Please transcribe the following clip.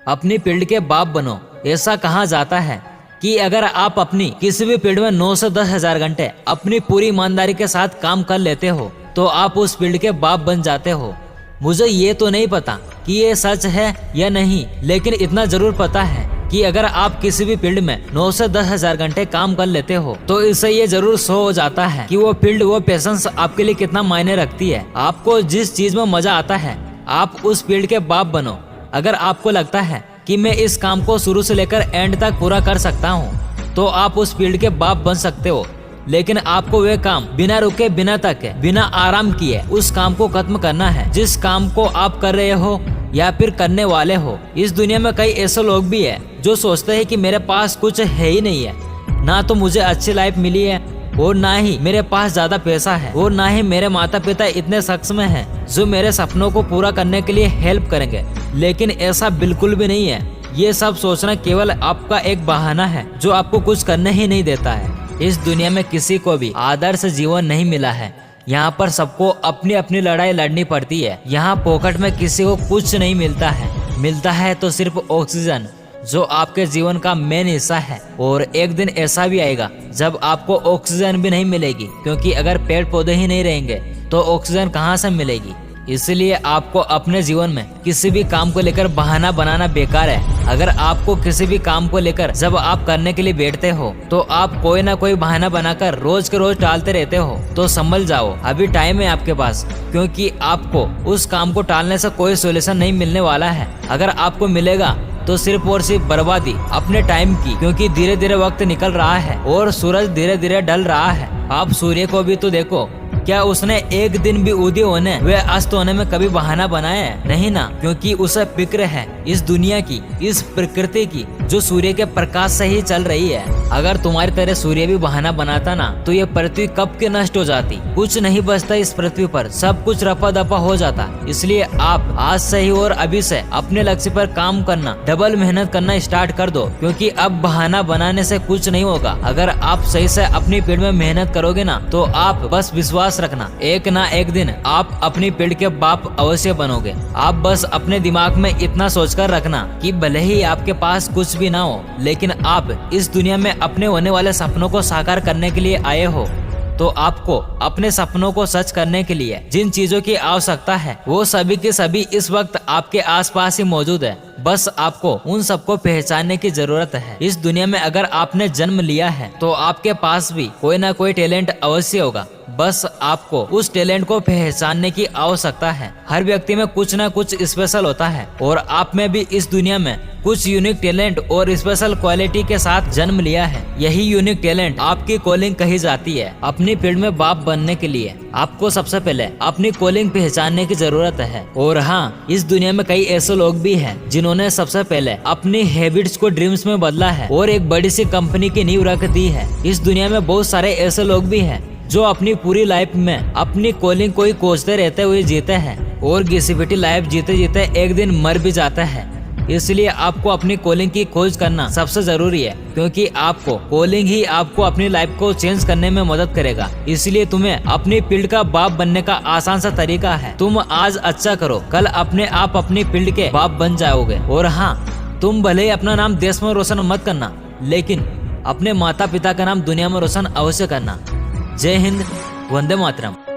अपनी फील्ड के बाप बनो। ऐसा कहा जाता है कि अगर आप अपनी किसी भी फील्ड में 9 से 10 हजार घंटे अपनी पूरी ईमानदारी के साथ काम कर लेते हो तो आप उस फील्ड के बाप बन जाते हो। मुझे ये तो नहीं पता कि ये सच है या नहीं, लेकिन इतना जरूर पता है कि अगर आप किसी भी फील्ड में 9 से 10 हजार घंटे काम कर लेते हो तो इससे ये जरूर शो हो जाता है कि वो फील्ड, वो पेशेंस आपके लिए कितना मायने रखती है। आपको जिस चीज में मजा आता है आप उस फील्ड के बाप बनो। अगर आपको लगता है कि मैं इस काम को शुरू से लेकर एंड तक पूरा कर सकता हूँ तो आप उस फील्ड के बाप बन सकते हो, लेकिन आपको वे काम बिना रुके, बिना थके, बिना आराम किए उस काम को खत्म करना है जिस काम को आप कर रहे हो या फिर करने वाले हो। इस दुनिया में कई ऐसे लोग भी है जो सोचते हैं कि मेरे पास कुछ है ही नहीं है, ना तो मुझे अच्छी लाइफ मिली है और ना ही मेरे पास ज्यादा पैसा है और ना ही मेरे माता पिता इतने सक्षम हैं जो मेरे सपनों को पूरा करने के लिए हेल्प करेंगे। लेकिन ऐसा बिल्कुल भी नहीं है। ये सब सोचना केवल आपका एक बहाना है जो आपको कुछ करने ही नहीं देता है। इस दुनिया में किसी को भी आदर्श जीवन नहीं मिला है। यहाँ पर सबको अपनी अपनी लड़ाई लड़नी पड़ती है। यहाँ पॉकेट में किसी को कुछ नहीं मिलता है, मिलता है तो सिर्फ ऑक्सीजन जो आपके जीवन का मेन हिस्सा है। और एक दिन ऐसा भी आएगा जब आपको ऑक्सीजन भी नहीं मिलेगी, क्योंकि अगर पेड़ पौधे ही नहीं रहेंगे तो ऑक्सीजन कहाँ से मिलेगी। इसलिए आपको अपने जीवन में किसी भी काम को लेकर बहाना बनाना बेकार है। अगर आपको किसी भी काम को लेकर जब आप करने के लिए बैठते हो तो आप कोई ना कोई बहाना बनाकर रोज के रोज टालते रहते हो तो संभल जाओ, अभी टाइम है आपके पास, क्योंकि आपको उस काम को टालने से कोई सोल्यूशन नहीं मिलने वाला है। अगर आपको मिलेगा तो सिर्फ और सिर्फ बर्बादी अपने टाइम की, क्योंकि धीरे धीरे वक्त निकल रहा है और सूरज धीरे धीरे ढल रहा है। आप सूर्य को भी तो देखो, क्या उसने एक दिन भी उदय होने व अस्त होने में कभी बहाना बनाया है? नहीं ना, क्योंकि उसे फिक्र है इस दुनिया की, इस प्रकृति की जो सूर्य के प्रकाश से ही चल रही है। अगर तुम्हारी तरह सूर्य भी बहाना बनाता ना तो ये पृथ्वी कब के नष्ट हो जाती, कुछ नहीं बचता इस पृथ्वी पर, सब कुछ रफा दफा हो जाता। इसलिए आप आज से ही और अभी से अपने लक्ष्य पर काम करना, डबल मेहनत करना स्टार्ट कर दो, क्योंकि अब बहाना बनाने से कुछ नहीं होगा। अगर आप सही से अपनी फील्ड में मेहनत करोगे ना तो आप बस विश्वास रखना, एक ना एक दिन आप अपनी फील्ड के बाप अवश्य बनोगे। आप बस अपने दिमाग में इतना सोचकर रखना कि भले ही आपके पास कुछ भी ना हो, लेकिन आप इस दुनिया में अपने होने वाले सपनों को साकार करने के लिए आए हो। तो आपको अपने सपनों को सच करने के लिए जिन चीजों की आवश्यकता है वो सभी के सभी इस वक्त आपके आसपास ही मौजूद है। बस आपको उन सबको पहचानने की जरूरत है। इस दुनिया में अगर आपने जन्म लिया है तो आपके पास भी कोई ना कोई टैलेंट अवश्य होगा, बस आपको उस टैलेंट को पहचानने की आवश्यकता है। हर व्यक्ति में कुछ ना कुछ स्पेशल होता है और आप में भी इस दुनिया में कुछ यूनिक टैलेंट और स्पेशल क्वालिटी के साथ जन्म लिया है। यही यूनिक टैलेंट आपकी कॉलिंग कही जाती है। अपनी फील्ड में बाप बनने के लिए आपको सबसे पहले अपनी कॉलिंग पहचानने की जरूरत है। और हाँ, इस दुनिया में कई ऐसे लोग भी हैं जिन्होंने सबसे पहले अपनी हैबिट्स को ड्रीम्स में बदला है और एक बड़ी सी कंपनी की नींव रख दी है। इस दुनिया में बहुत सारे ऐसे लोग भी हैं जो अपनी पूरी लाइफ में अपनी कॉलिंग को ही खोजते रहते हुए जीते हैं और घिसी पिटी लाइफ जीते जीते एक दिन मर भी जाता है। इसलिए आपको अपनी कॉलिंग की खोज करना सबसे जरूरी है, क्योंकि आपको कॉलिंग ही आपको अपनी लाइफ को चेंज करने में मदद करेगा। इसलिए तुम्हें अपनी फील्ड का बाप बनने का आसान सा तरीका है, तुम आज अच्छा करो, कल अपने आप अपनी फील्ड के बाप बन जाओगे। और हाँ, तुम भले ही अपना नाम देश में रोशन मत करना, लेकिन अपने माता पिता का नाम दुनिया में रोशन अवश्य करना। जय हिंद, वंदे मातरम।